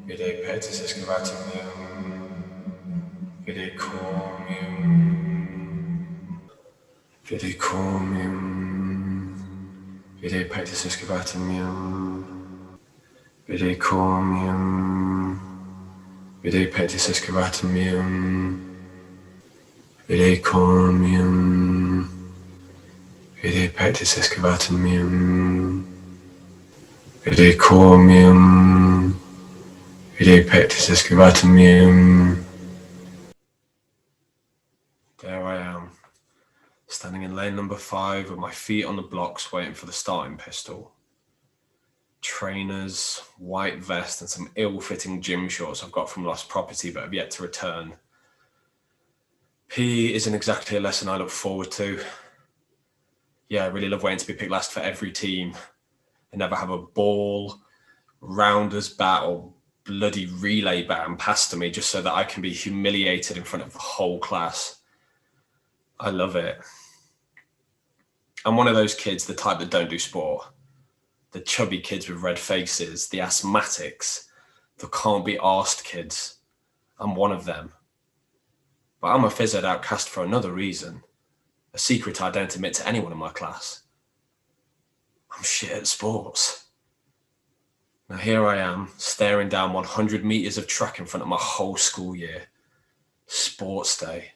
Vede petis excavatium. Vede comium. Vede comium. Vede petis excavatium. Vede comium. Vide petis excavatium. Vide comium. Vide petis excavatium. Vide comium. Vide petis excavatium. There I am, standing in lane number 5 with my feet on the blocks waiting for the starting pistol. Trainers, white vest and some ill-fitting gym shorts I've got from lost property but have yet to return. PE isn't exactly a lesson I look forward to. Yeah, I really love waiting to be picked last for every team and never have a ball, rounders bat or bloody relay bat passed to me just so that I can be humiliated in front of the whole class. I love it. I'm one of those kids, the type that don't do sport. The chubby kids with red faces, the asthmatics, the can't be arsed kids. I'm one of them. But I'm a phys ed outcast for another reason. A secret I don't admit to anyone in my class. I'm shit at sports. Now here I am, staring down 100 meters of track in front of my whole school year. Sports day.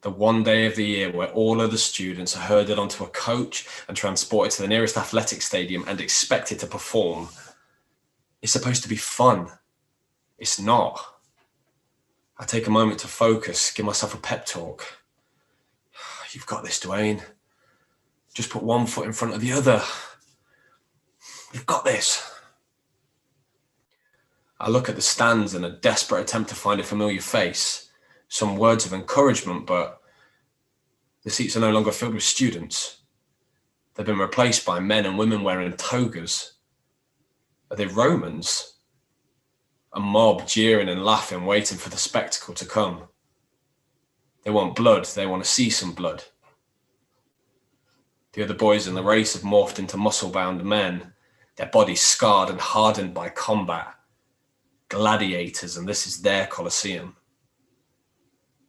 The one day of the year where all of the students are herded onto a coach and transported to the nearest athletic stadium and expected to perform. It's supposed to be fun. It's not. I take a moment to focus, give myself a pep talk. You've got this, Dwayne. Just put one foot in front of the other. You've got this. I look at the stands in a desperate attempt to find a familiar face, some words of encouragement, but the seats are no longer filled with students. They've been replaced by men and women wearing togas. Are they Romans? A mob jeering and laughing, waiting for the spectacle to come. They want blood. They want to see some blood. The other boys in the race have morphed into muscle-bound men, their bodies scarred and hardened by combat. Gladiators, and this is their Colosseum.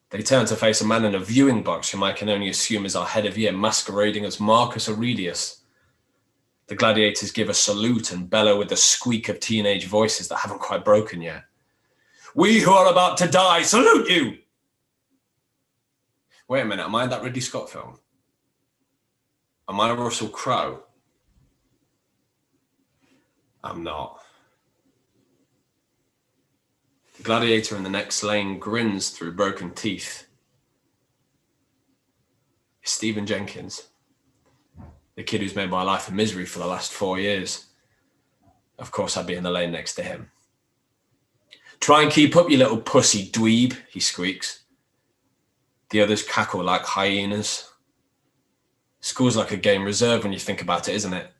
They turn to face a man in a viewing box whom I can only assume is our head of year, masquerading as Marcus Aurelius. The gladiators give a salute and bellow with the squeak of teenage voices that haven't quite broken yet. We who are about to die, salute you! Wait a minute, am I in that Ridley Scott film? Am I Russell Crowe? I'm not. The gladiator in the next lane grins through broken teeth. It's Stephen Jenkins, the kid who's made my life a misery for the last 4 years. Of course, I'd be in the lane next to him. Try and keep up, you little pussy dweeb, he squeaks. The others cackle like hyenas. School's like a game reserve when you think about it, isn't it?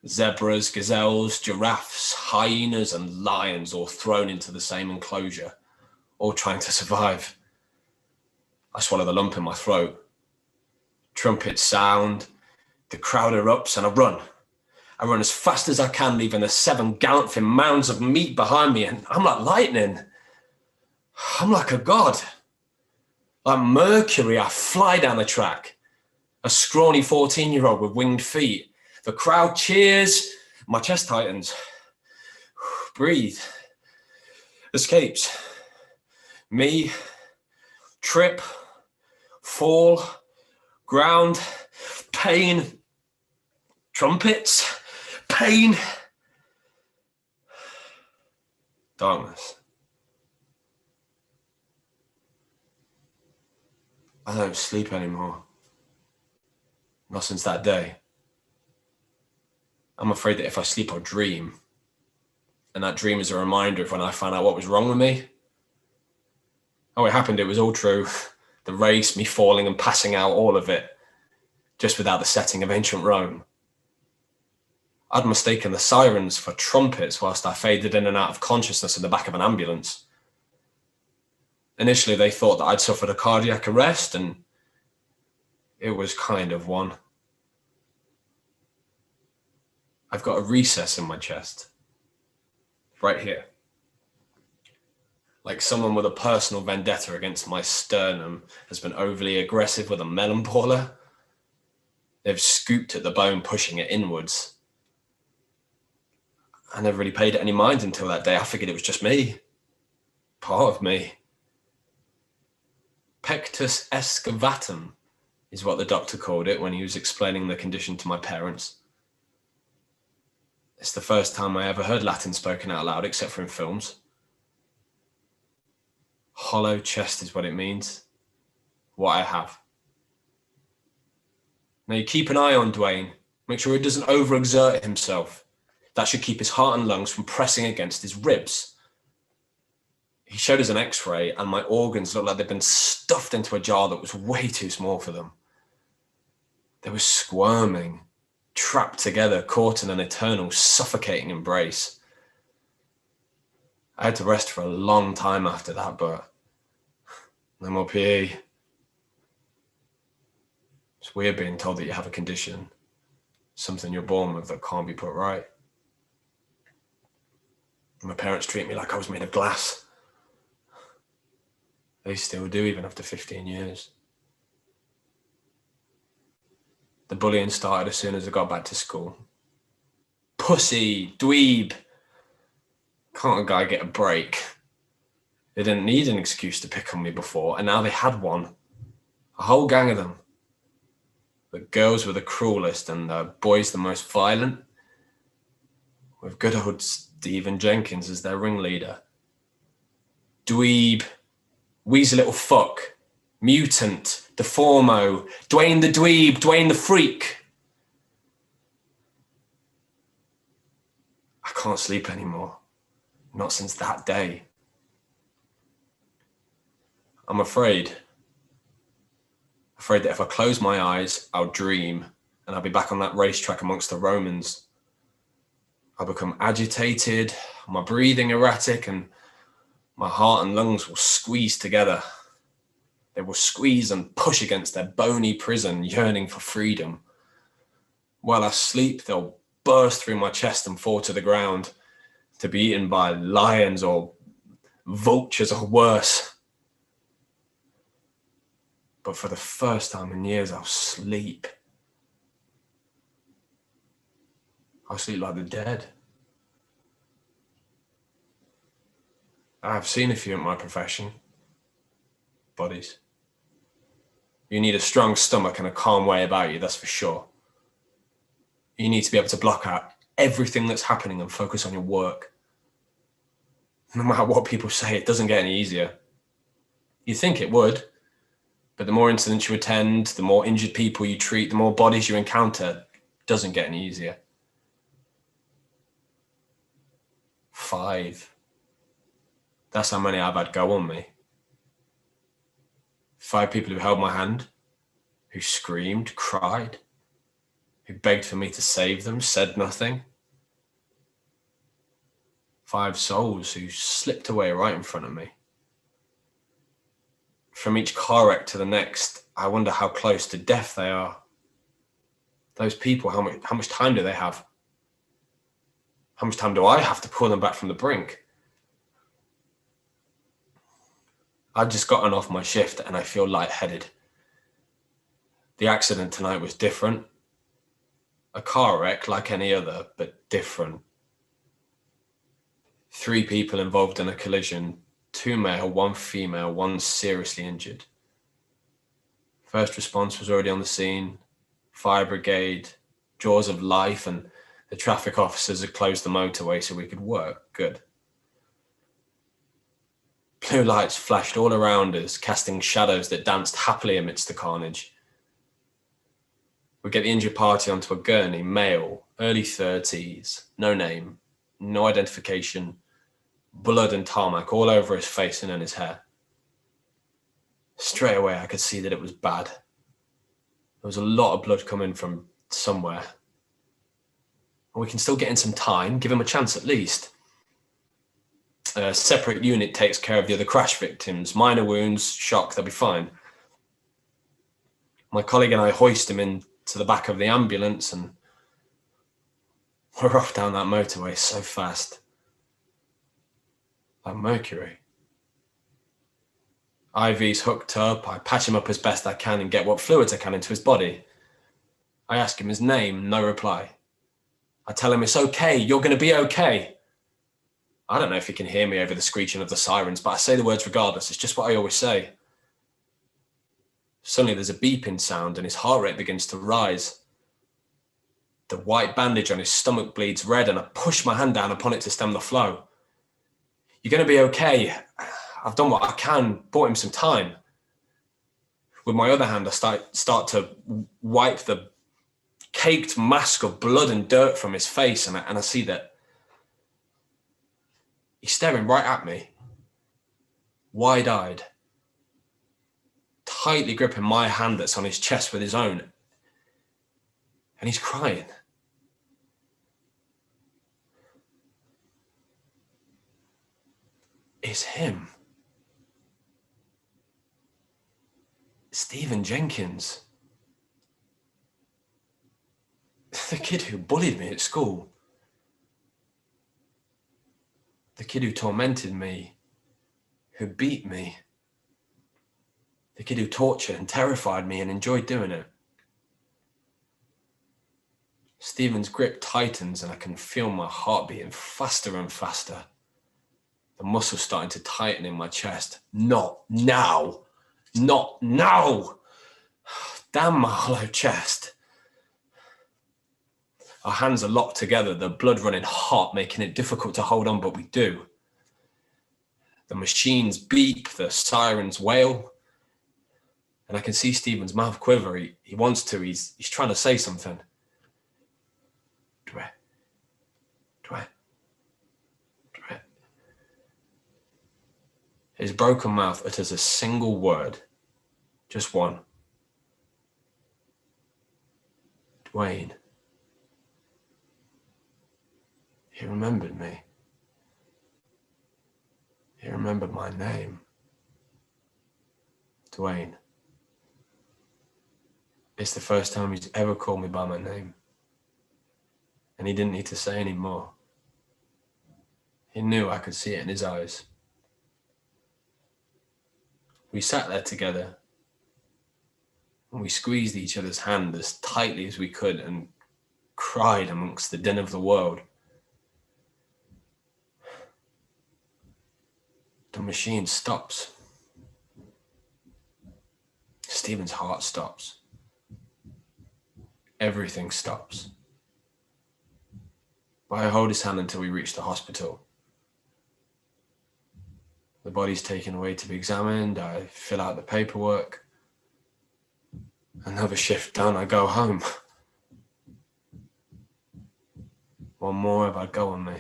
Zebras, gazelles, giraffes, hyenas and lions all thrown into the same enclosure, all trying to survive. I swallow the lump in my throat. Trumpets sound, the crowd erupts and I run. I run as fast as I can, leaving the 7 galloping mounds of meat behind me, and I'm like lightning. I'm like a god. Like Mercury, I fly down the track. A scrawny 14-year-old with winged feet. The crowd cheers, my chest tightens. Breathe. Escapes. Me, trip, fall, ground, pain, trumpets, pain, darkness. I don't sleep anymore. Not since that day. I'm afraid that if I sleep, I'll dream. And that dream is a reminder of when I found out what was wrong with me. Oh, it happened. It was all true. The race, me falling and passing out, all of it. Just without the setting of ancient Rome. I'd mistaken the sirens for trumpets whilst I faded in and out of consciousness in the back of an ambulance. Initially, they thought that I'd suffered a cardiac arrest, and it was kind of one. I've got a recess in my chest. right here. Like someone with a personal vendetta against my sternum has been overly aggressive with a melon baller. They've scooped at the bone, pushing it inwards. I never really paid it any mind until that day. I figured it was just me. Part of me. Pectus excavatum is what the doctor called it when he was explaining the condition to my parents. It's the first time I ever heard Latin spoken out loud, except for in films. Hollow chest is what it means. What I have. Now you keep an eye on Dwayne. Make sure he doesn't overexert himself. That should keep his heart and lungs from pressing against his ribs. He showed us an x-ray and my organs looked like they'd been stuffed into a jar that was way too small for them. They were squirming, trapped together, caught in an eternal suffocating embrace. I had to rest for a long time after that, but no more PE. It's weird being told that you have a condition, something you're born with that can't be put right. My parents treat me like I was made of glass. They still do, even after 15 years. The bullying started as soon as I got back to school. Pussy, dweeb. Can't a guy get a break? They didn't need an excuse to pick on me before, and now they had one. A whole gang of them. The girls were the cruelest and the boys the most violent, with good old Stephen Jenkins as their ringleader. Dweeb, Weezy little fuck, mutant, deformo, Dwayne the dweeb, Dwayne the freak. I can't sleep anymore. Not since that day. I'm afraid that if I close my eyes, I'll dream and I'll be back on that racetrack amongst the Romans. I'll become agitated, my breathing erratic, and my heart and lungs will squeeze together. They will squeeze and push against their bony prison, yearning for freedom. While I sleep, they'll burst through my chest and fall to the ground to be eaten by lions or vultures or worse. But for the first time in years, I'll sleep. I'll sleep like the dead. I've seen a few in my profession. Bodies. You need a strong stomach and a calm way about you, that's for sure. You need to be able to block out everything that's happening and focus on your work. No matter what people say, it doesn't get any easier. You think it would, but the more incidents you attend, the more injured people you treat, the more bodies you encounter, it doesn't get any easier. 5. That's how many I've had go on me. 5 people who held my hand, who screamed, cried, who begged for me to save them, said nothing. 5 souls who slipped away right in front of me. From each car wreck to the next, I wonder how close to death they are. Those people, how much time do they have? How much time do I have to pull them back from the brink? I've just gotten off my shift and I feel lightheaded. The accident tonight was different. A car wreck like any other, but different. 3 people involved in a collision, 2 male, 1 female, 1 seriously injured. First response was already on the scene. Fire brigade, jaws of life, and the traffic officers had closed the motorway so we could work. Good. Blue lights flashed all around us, casting shadows that danced happily amidst the carnage. We get the injured party onto a gurney, male, early 30s, no name, no identification, blood and tarmac all over his face and in his hair. Straight away, I could see that it was bad. There was a lot of blood coming from somewhere. And we can still get in some time, give him a chance at least. A separate unit takes care of the other crash victims. Minor wounds, shock, they'll be fine. My colleague and I hoist him into the back of the ambulance and we're off down that motorway so fast. like Mercury. IV's hooked up. I patch him up as best I can and get what fluids I can into his body. I ask him his name, no reply. I tell him it's okay, you're going to be okay. I don't know if he can hear me over the screeching of the sirens, but I say the words regardless. It's just what I always say. Suddenly there's a beeping sound and his heart rate begins to rise. The white bandage on his stomach bleeds red and I push my hand down upon it to stem the flow. You're going to be okay. I've done what I can, bought him some time. With my other hand, I start to wipe the caked mask of blood and dirt from his face, and I see that he's staring right at me, wide-eyed, tightly gripping my hand that's on his chest with his own, and he's crying. It's him. Stephen Jenkins. The kid who bullied me at school. The kid who tormented me, who beat me. The kid who tortured and terrified me and enjoyed doing it. Stephen's grip tightens and I can feel my heart beating faster and faster. The muscles starting to tighten in my chest. Not now. Not now. Damn my hollow chest. Our hands are locked together, the blood running hot, making it difficult to hold on, but we do. The machines beep, the sirens wail, and I can see Stephen's mouth quiver. He wants to, he's trying to say something. Dwayne. His broken mouth utters a single word, just one. Dwayne. He remembered me. He remembered my name. Dwayne. It's the first time he's ever called me by my name. And he didn't need to say any more. He knew I could see it in his eyes. We sat there together and we squeezed each other's hand as tightly as we could and cried amongst the din of the world. The machine stops. Stephen's heart stops. Everything stops. But I hold his hand until we reach the hospital. The body's taken away to be examined. I fill out the paperwork. Another shift done, I go home. One more if I go on me.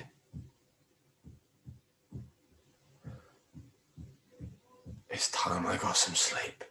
It's time I got some sleep.